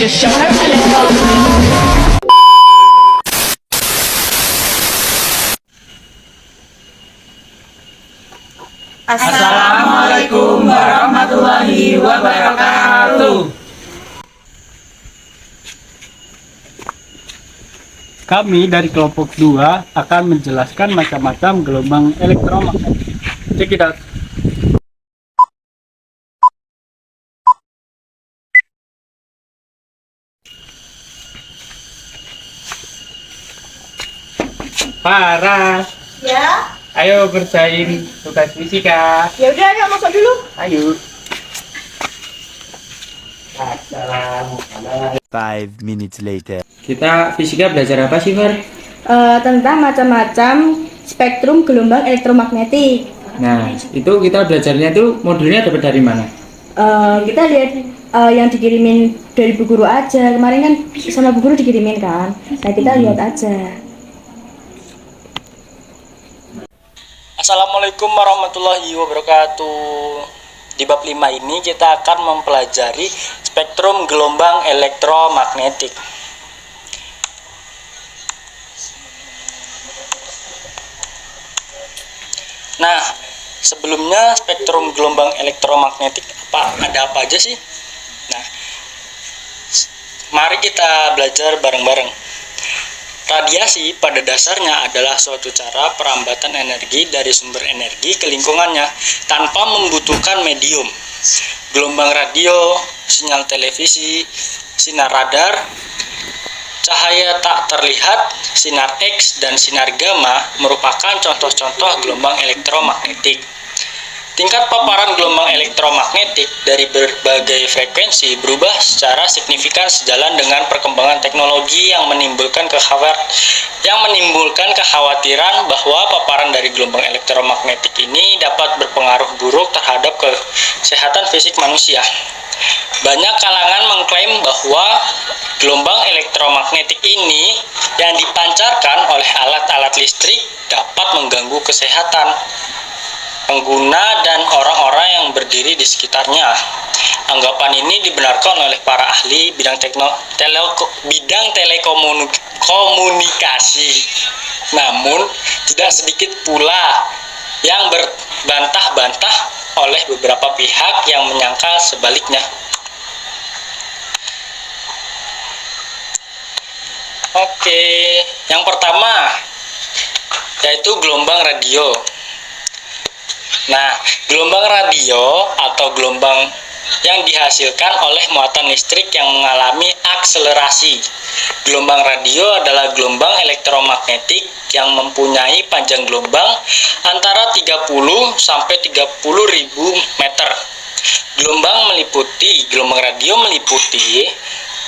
Just show her a little. Assalamualaikum warahmatullahi wabarakatuh. Kami dari kelompok 2 akan menjelaskan macam-macam gelombang elektromagnetik. Check it out. Farah, Ya, ayo kerjain tugas fisika. ya udah ayo masuk dulu. Ayo. Assalamualaikum. 5 minutes later. Kita fisika belajar apa sih, Far? Tentang macam-macam spektrum gelombang elektromagnetik. Nah, itu kita belajarnya tuh modulnya dapat dari mana? Kita lihat yang dikirimin dari bu guru aja. Kemarin kan sama bu guru dikirimin kan. Nah kita lihat aja. Assalamualaikum warahmatullahi wabarakatuh. Di bab 5 ini kita akan mempelajari spektrum gelombang elektromagnetik. Nah, sebelumnya spektrum gelombang elektromagnetik ada apa aja sih? Nah, mari kita belajar bareng-bareng. Radiasi pada dasarnya adalah suatu cara perambatan energi dari sumber energi ke lingkungannya tanpa membutuhkan medium. Gelombang radio, sinyal televisi, sinar radar, cahaya tak terlihat, sinar X, dan sinar gamma merupakan contoh-contoh gelombang elektromagnetik. Tingkat paparan gelombang elektromagnetik dari berbagai frekuensi berubah secara signifikan sejalan dengan perkembangan teknologi yang menimbulkan kekhawatiran bahwa paparan dari gelombang elektromagnetik ini dapat berpengaruh buruk terhadap kesehatan fisik manusia. Banyak kalangan mengklaim bahwa gelombang elektromagnetik ini yang dipancarkan oleh alat-alat listrik dapat mengganggu kesehatan pengguna dan orang-orang yang berdiri di sekitarnya. Anggapan ini dibenarkan oleh para ahli bidang telekomunikasi. Namun, tidak sedikit pula yang berbantah-bantah oleh beberapa pihak yang menyangkal sebaliknya. Oke, yang pertama yaitu gelombang radio. Nah, gelombang radio atau gelombang yang dihasilkan oleh muatan listrik yang mengalami akselerasi. Gelombang radio adalah gelombang elektromagnetik yang mempunyai panjang gelombang antara 30 sampai 30.000 meter. Gelombang radio meliputi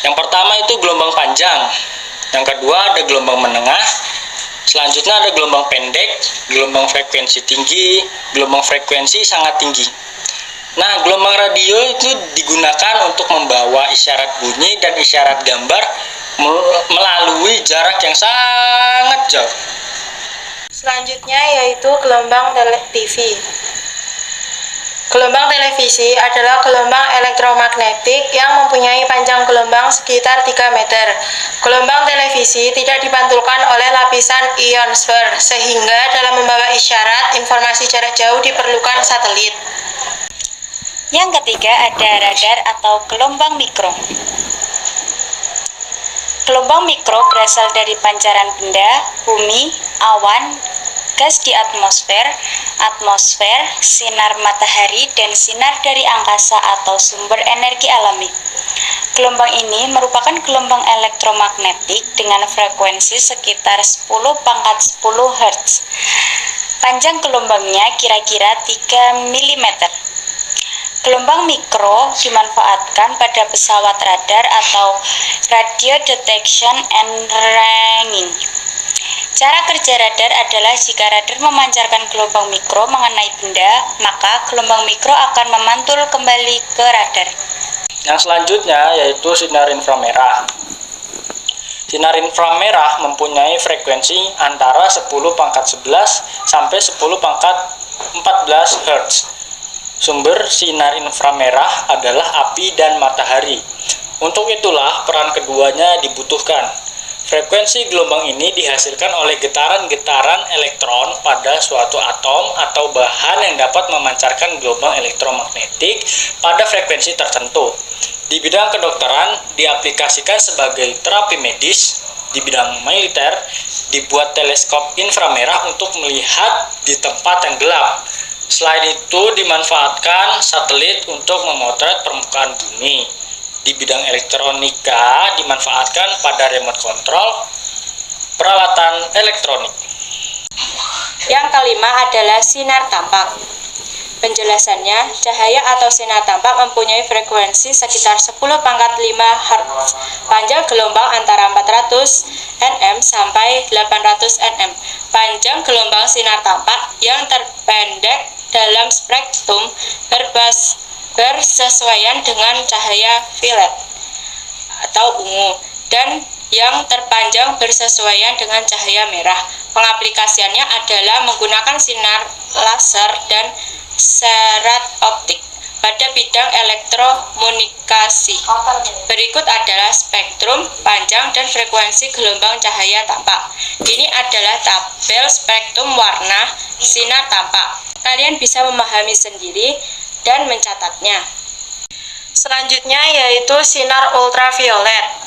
yang pertama itu gelombang panjang, yang kedua ada gelombang menengah, selanjutnya ada gelombang pendek, gelombang frekuensi tinggi, gelombang frekuensi sangat tinggi. Nah, gelombang radio itu digunakan untuk membawa isyarat bunyi dan isyarat gambar melalui jarak yang sangat jauh. Selanjutnya yaitu gelombang TV. Gelombang televisi adalah gelombang elektromagnetik yang mempunyai panjang gelombang sekitar 3 meter. Gelombang televisi tidak dipantulkan oleh lapisan ionosfer, sehingga dalam membawa isyarat informasi jarak jauh diperlukan satelit. Yang ketiga ada radar atau gelombang mikro. Gelombang mikro berasal dari pancaran benda, bumi, awan, gas di atmosfer, sinar matahari, dan sinar dari angkasa atau sumber energi alami. Gelombang ini merupakan gelombang elektromagnetik dengan frekuensi sekitar 10⁻10 Hz. Panjang gelombangnya kira-kira 3 mm. Gelombang mikro dimanfaatkan pada pesawat radar atau radio detection and ranging. Cara kerja radar adalah jika radar memancarkan gelombang mikro mengenai benda, maka gelombang mikro akan memantul kembali ke radar. Yang selanjutnya yaitu sinar inframerah. Sinar inframerah mempunyai frekuensi antara 10⁻11 sampai 10⁻14 Hz. Sumber sinar inframerah adalah api dan matahari. Untuk itulah peran keduanya dibutuhkan. Frekuensi gelombang ini dihasilkan oleh getaran-getaran elektron pada suatu atom atau bahan yang dapat memancarkan gelombang elektromagnetik pada frekuensi tertentu. Di bidang kedokteran diaplikasikan sebagai terapi medis. Di bidang militer dibuat teleskop inframerah untuk melihat di tempat yang gelap. Selain itu dimanfaatkan satelit untuk memotret permukaan bumi. Di bidang elektronika dimanfaatkan pada remote control peralatan elektronik. Yang kelima adalah sinar tampak. Penjelasannya, cahaya atau sinar tampak mempunyai frekuensi sekitar 10⁵ Hz. Panjang gelombang antara 400 nm sampai 800 nm. Panjang gelombang sinar tampak yang terpendek dalam spektrum bersesuaian dengan cahaya violet atau ungu dan yang terpanjang bersesuaian dengan cahaya merah. Pengaplikasiannya adalah menggunakan sinar laser dan serat optik pada bidang elektrokomunikasi. Berikut adalah spektrum, panjang, dan frekuensi gelombang cahaya tampak. Ini adalah tabel spektrum warna sinar tampak. Kalian bisa memahami sendiri dan mencatatnya. Selanjutnya yaitu sinar ultraviolet.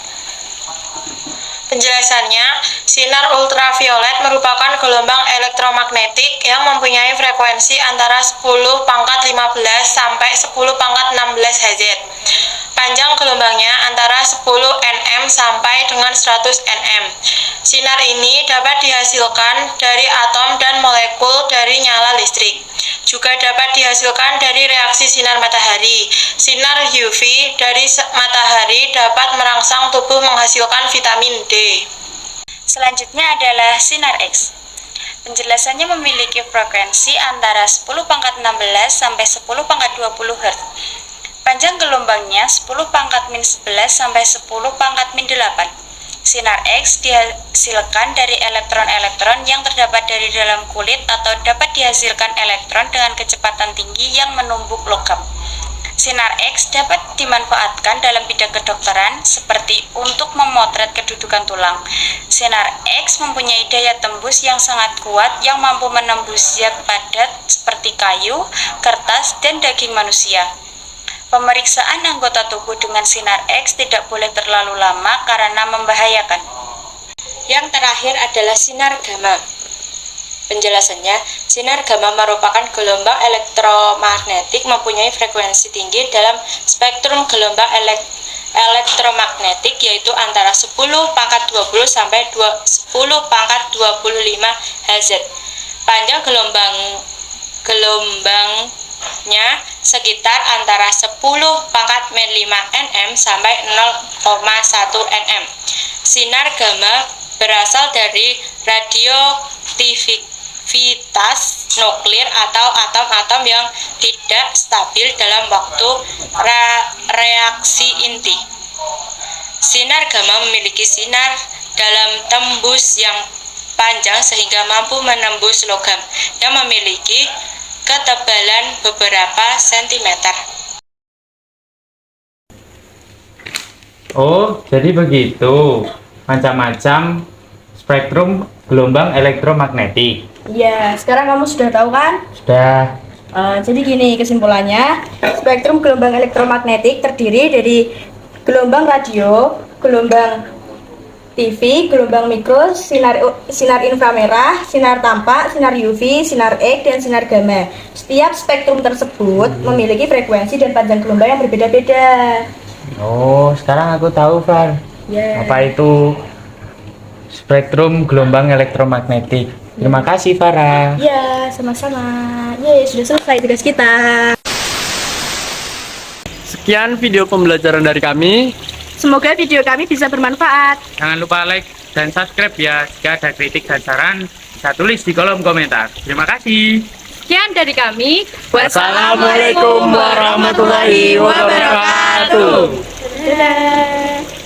Penjelasannya, sinar ultraviolet merupakan gelombang elektromagnetik yang mempunyai frekuensi antara 10⁻15 sampai 10⁻16 Hz. Panjang gelombangnya antara 10 nm sampai dengan 100 nm. Sinar ini dapat dihasilkan dari atom dan molekul dari nyala listrik. Juga dapat dihasilkan dari reaksi sinar matahari. Sinar UV dari matahari dapat merangsang tubuh menghasilkan vitamin D. Selanjutnya adalah sinar X. Penjelasannya memiliki frekuensi antara 10⁻16 sampai 10⁻20 Hz. Panjang gelombangnya 10⁻⁻11 sampai 10⁻⁻8. Sinar X dihasilkan dari elektron-elektron yang terdapat dari dalam kulit atau dapat dihasilkan elektron dengan kecepatan tinggi yang menumbuk logam. Sinar X dapat dimanfaatkan dalam bidang kedokteran seperti untuk memotret kedudukan tulang. Sinar X mempunyai daya tembus yang sangat kuat yang mampu menembus zat padat seperti kayu, kertas, dan daging manusia. Pemeriksaan anggota tubuh dengan sinar X tidak boleh terlalu lama karena membahayakan. Yang terakhir adalah sinar gamma. Penjelasannya, sinar gamma merupakan gelombang elektromagnetik mempunyai frekuensi tinggi dalam spektrum gelombang elektromagnetik yaitu antara 10⁻20 sampai 10⁻25 Hz. Panjang gelombangnya sekitar antara 10⁻5 nm sampai 0,1 nm. Sinar gamma berasal dari radioaktivitas nuklir atau atom-atom yang tidak stabil dalam waktu reaksi inti. Sinar gamma memiliki sinar dalam tembus yang panjang sehingga mampu menembus logam yang memiliki ketebalan beberapa sentimeter. Oh, jadi begitu. Macam-macam spektrum gelombang elektromagnetik. Iya, sekarang kamu sudah tahu kan? Sudah. Jadi gini kesimpulannya, spektrum gelombang elektromagnetik terdiri dari gelombang radio, gelombang TV, gelombang mikro, sinar inframerah, sinar tampak, sinar UV, sinar X, dan sinar gamma. Setiap spektrum tersebut memiliki frekuensi dan panjang gelombang yang berbeda-beda. Oh, sekarang aku tahu, Far. Yeah. Apa itu spektrum gelombang elektromagnetik. Terima kasih, Farah. Ya, sama-sama. Yeay, sudah selesai tugas kita. Sekian video pembelajaran dari kami. Semoga video kami bisa bermanfaat. Jangan lupa like dan subscribe ya. Jika ada kritik dan saran, bisa tulis di kolom komentar. Terima kasih. Sekian dari kami. Wassalamualaikum warahmatullahi wabarakatuh. Dadah.